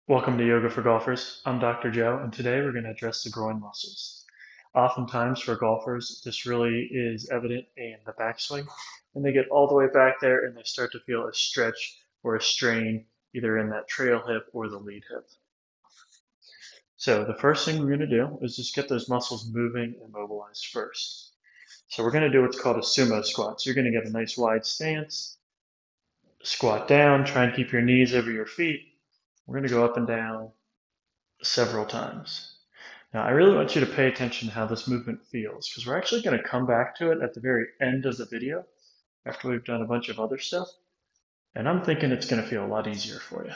Welcome to Yoga for Golfers. I'm Dr. Joe, and today we're going to address the groin muscles. Oftentimes for golfers, this really is evident in the backswing, and they get all the way back there and they start to feel a stretch or a strain either in that trail hip or the lead hip. So the first thing we're going to do is just get those muscles moving and mobilized first. So we're going to do what's called a sumo squat. So you're going to get a nice wide stance, squat down, try and keep your knees over your feet. We're going to go up and down several times. Now, I really want you to pay attention to how this movement feels because we're actually going to come back to it at the very end of the video after we've done a bunch of other stuff. And I'm thinking it's going to feel a lot easier for you.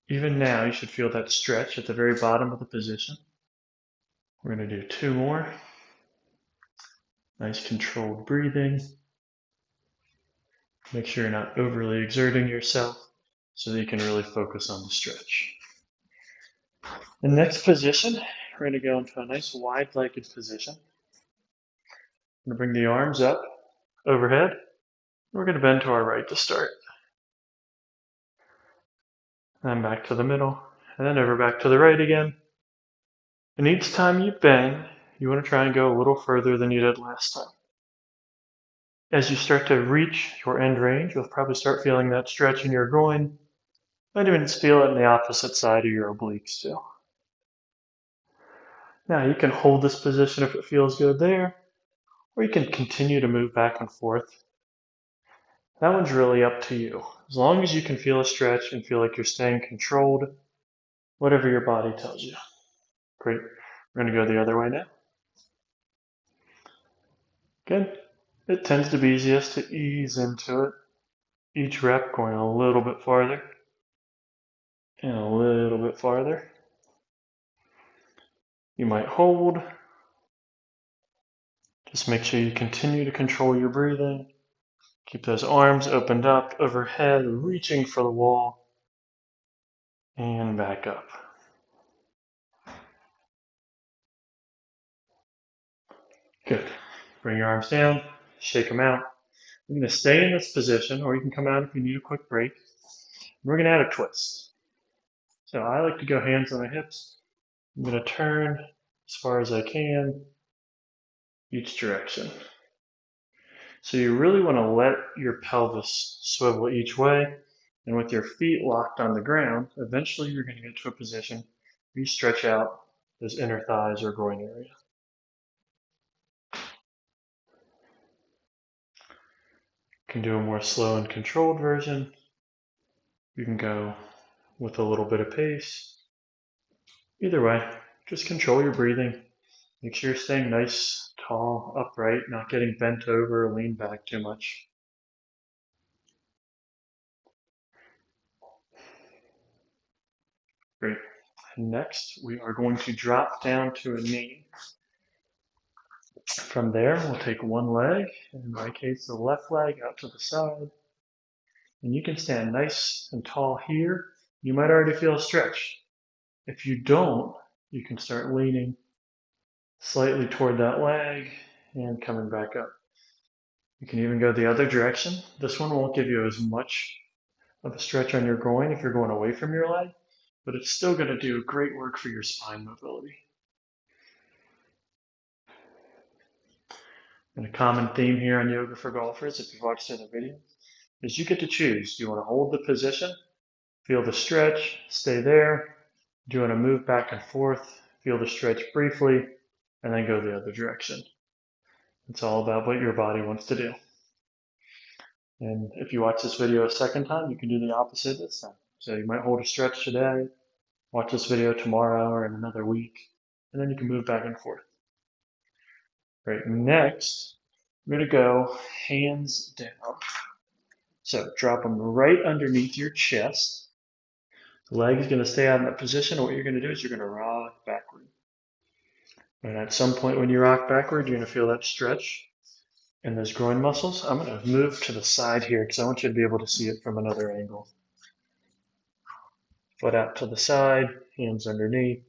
Even now, you should feel that stretch at the very bottom of the position. We're going to do two more. Nice controlled breathing. Make sure you're not overly exerting yourself so that you can really focus on the stretch. The next position, we're going to go into a nice wide-legged position. I'm going to bring the arms up overhead. We're going to bend to our right to start. And back to the middle, and then over back to the right again. And each time you bend, you want to try and go a little further than you did last time. As you start to reach your end range, you'll probably start feeling that stretch in your groin. Might even feel it in the opposite side of your obliques too. Now you can hold this position if it feels good there, or you can continue to move back and forth. That one's really up to you. As long as you can feel a stretch and feel like you're staying controlled, whatever your body tells you. Great. We're going to go the other way now. Good. It tends to be easiest to ease into it. Each rep going a little bit farther and a little bit farther. You might hold. Just make sure you continue to control your breathing. Keep those arms opened up overhead, reaching for the wall, and back up. Good. Bring your arms down, shake them out. You're going to stay in this position, or you can come out if you need a quick break. We're going to add a twist. So I like to go hands on my hips. I'm going to turn as far as I can, each direction. So you really want to let your pelvis swivel each way, and with your feet locked on the ground, eventually you're going to get to a position where you stretch out those inner thighs or groin area. You can do a more slow and controlled version. You can go with a little bit of pace. Either way, just control your breathing. Make sure you're staying nice, tall, upright, not getting bent over or leaned back too much. Great. Next, we are going to drop down to a knee. From there, we'll take one leg, in my case, the left leg out to the side. And you can stand nice and tall here. You might already feel a stretch. If you don't, you can start leaning slightly toward that leg and coming back up. You can even go the other direction. This one won't give you as much of a stretch on your groin if you're going away from your leg, but it's still going to do great work for your spine mobility. And a common theme here on Yoga for Golfers, if you've watched other videos, is you get to choose. Do you want to hold the position, feel the stretch, stay there? Do you want to move back and forth, feel the stretch briefly, and then go the other direction? It's all about what your body wants to do. And if you watch this video a second time, you can do the opposite this time. So you might hold a stretch today, watch this video tomorrow or in another week, and then you can move back and forth. Great. Next, we're going to go hands down. So drop them right underneath your chest. The leg is going to stay out in that position. And what you're going to do is you're going to rock backward. And at some point when you rock backward, you're going to feel that stretch in those groin muscles. I'm going to move to the side here because I want you to be able to see it from another angle. Foot out to the side, hands underneath,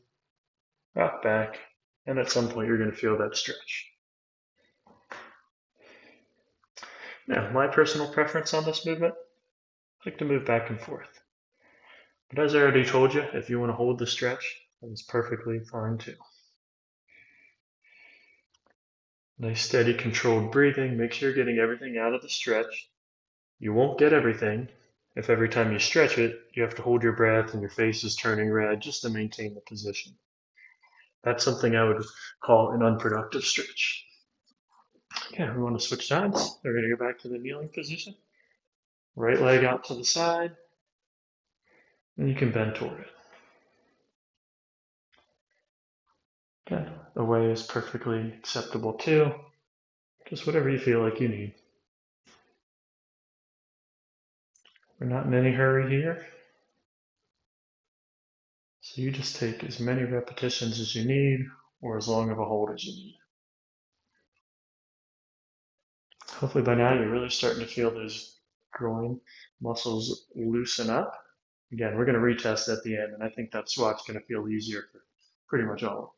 rock back, and at some point you're going to feel that stretch. Now, my personal preference on this movement, like to move back and forth. But as I already told you, if you want to hold the stretch, that's perfectly fine too. Nice, steady, controlled breathing. Make sure you're getting everything out of the stretch. You won't get everything if every time you stretch it, you have to hold your breath and your face is turning red just to maintain the position. That's something I would call an unproductive stretch. Okay, we want to switch sides. We're going to go back to the kneeling position. Right leg out to the side, and you can bend toward it. Okay, the way is perfectly acceptable too. Just whatever you feel like you need. We're not in any hurry here. So you just take as many repetitions as you need, or as long of a hold as you need. Hopefully by now you're really starting to feel those groin muscles loosen up. Again, we're going to retest at the end, and I think that squat's going to feel easier for pretty much all of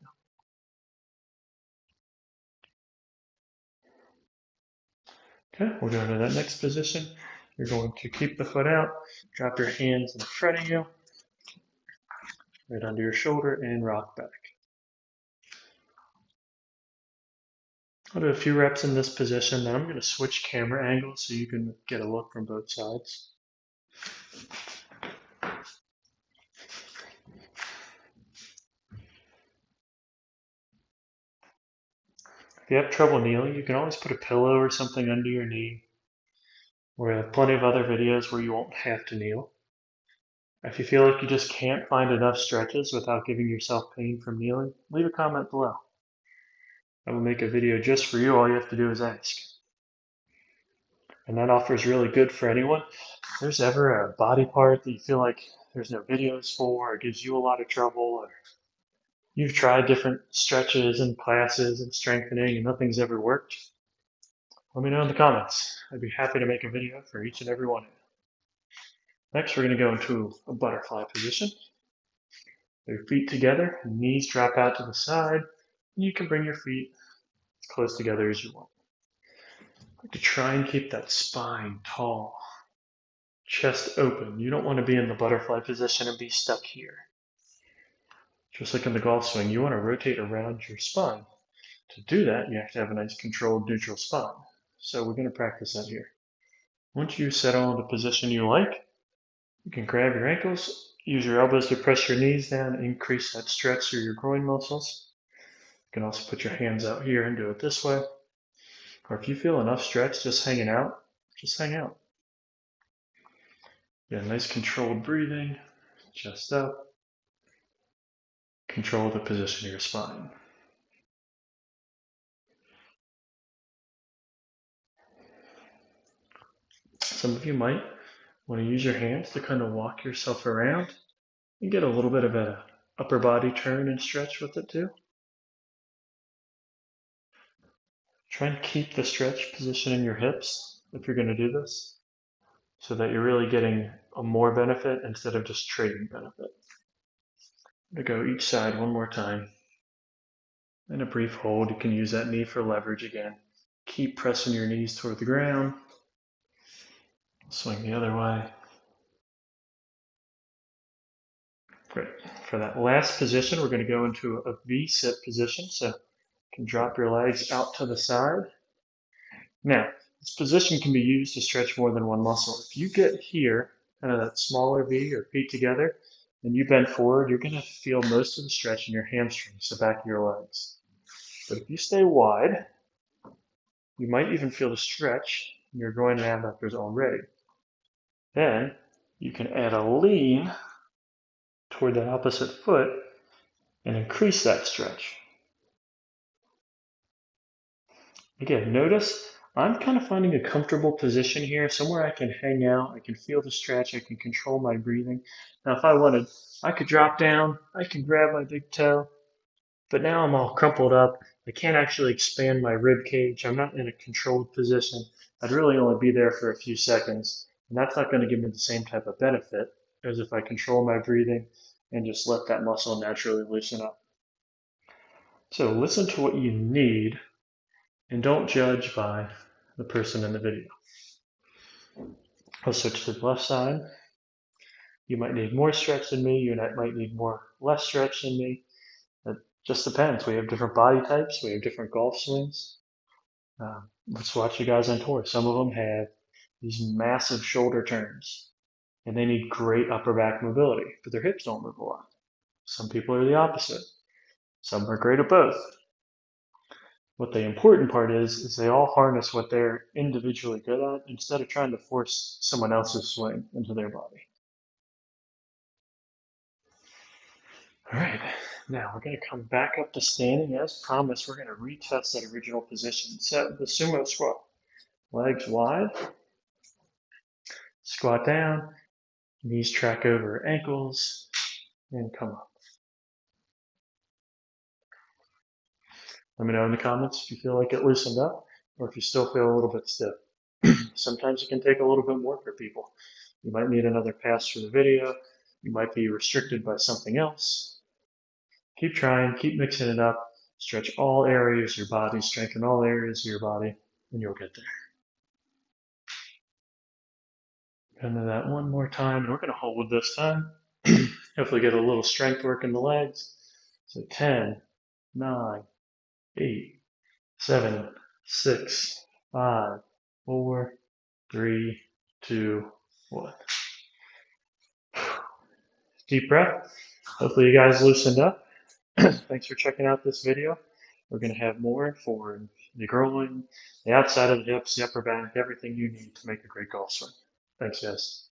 you. Okay, we'll go into that next position. You're going to keep the foot out, drop your hands in front of you, right under your shoulder, and rock back. I'll do a few reps in this position, then I'm going to switch camera angles so you can get a look from both sides. If you have trouble kneeling, you can always put a pillow or something under your knee. We have plenty of other videos where you won't have to kneel. If you feel like you just can't find enough stretches without giving yourself pain from kneeling, leave a comment below. I will make a video just for you. All you have to do is ask. And that offer is really good for anyone. If there's ever a body part that you feel like there's no videos for, or gives you a lot of trouble, or you've tried different stretches and classes and strengthening and nothing's ever worked, let me know in the comments. I'd be happy to make a video for each and every one of you. Next, we're going to go into a butterfly position. Your feet together, knees drop out to the side, and you can bring your feet as close together as you want. To try and keep that spine tall, chest open. You don't want to be in the butterfly position and be stuck here. Just like in the golf swing, you want to rotate around your spine. To do that, you have to have a nice controlled neutral spine. So we're going to practice that here. Once you settle in the position you like, you can grab your ankles, use your elbows to press your knees down, increase that stretch through your groin muscles. You can also put your hands out here and do it this way. Or if you feel enough stretch just hanging out, just hang out. Yeah, nice controlled breathing, chest up. Control the position of your spine. Some of you might want to use your hands to kind of walk yourself around and get a little bit of an upper body turn and stretch with it too. Try and keep the stretch position in your hips if you're going to do this, so that you're really getting a more benefit instead of just trading benefit. I'm going to go each side one more time. And a brief hold. You can use that knee for leverage again. Keep pressing your knees toward the ground. Swing the other way. Great. For that last position, we're going to go into a V-sit position. So you can drop your legs out to the side. Now, this position can be used to stretch more than one muscle. If you get here, kind of that smaller V or feet together, and you bend forward, you're going to feel most of the stretch in your hamstrings, the back of your legs. But if you stay wide, you might even feel the stretch in your groin and abductors already. Then you can add a lean toward that opposite foot and increase that stretch. Again, notice I'm kind of finding a comfortable position here, somewhere I can hang out, I can feel the stretch, I can control my breathing. Now, if I wanted, I could drop down, I can grab my big toe, but now I'm all crumpled up. I can't actually expand my rib cage. I'm not in a controlled position. I'd really only be there for a few seconds, and that's not going to give me the same type of benefit as if I control my breathing and just let that muscle naturally loosen up. So listen to what you need and don't judge by the person in the video. I'll switch to the left side. You might need more stretch than me. You might need less stretch than me. It just depends. We have different body types. We have different golf swings. Let's watch you guys on tour. Some of them have these massive shoulder turns, and they need great upper back mobility, but their hips don't move a lot. Some people are the opposite. Some are great at both. What the important part is they all harness what they're individually good at instead of trying to force someone else's swing into their body. All right, now we're going to come back up to standing. As promised, we're going to retest that original position. Set the sumo squat. Legs wide, squat down, knees track over ankles, and come up. Let me know in the comments if you feel like it loosened up or if you still feel a little bit stiff. Sometimes it can take a little bit more for people. You might need another pass for the video. You might be restricted by something else. Keep trying, keep mixing it up. Stretch all areas of your body, strengthen all areas of your body, and you'll get there. Into that one more time, and we're going to hold this time. Hopefully get a little strength work in the legs. So 10, 9, 8, 7, 6, 5, 4, 3, 2, 1. Deep breath. Hopefully you guys loosened up. Thanks for checking out this video. We're going to have more for the groin, the outside of the hips, the upper back, everything you need to make a great golf swing. Thanks, guys.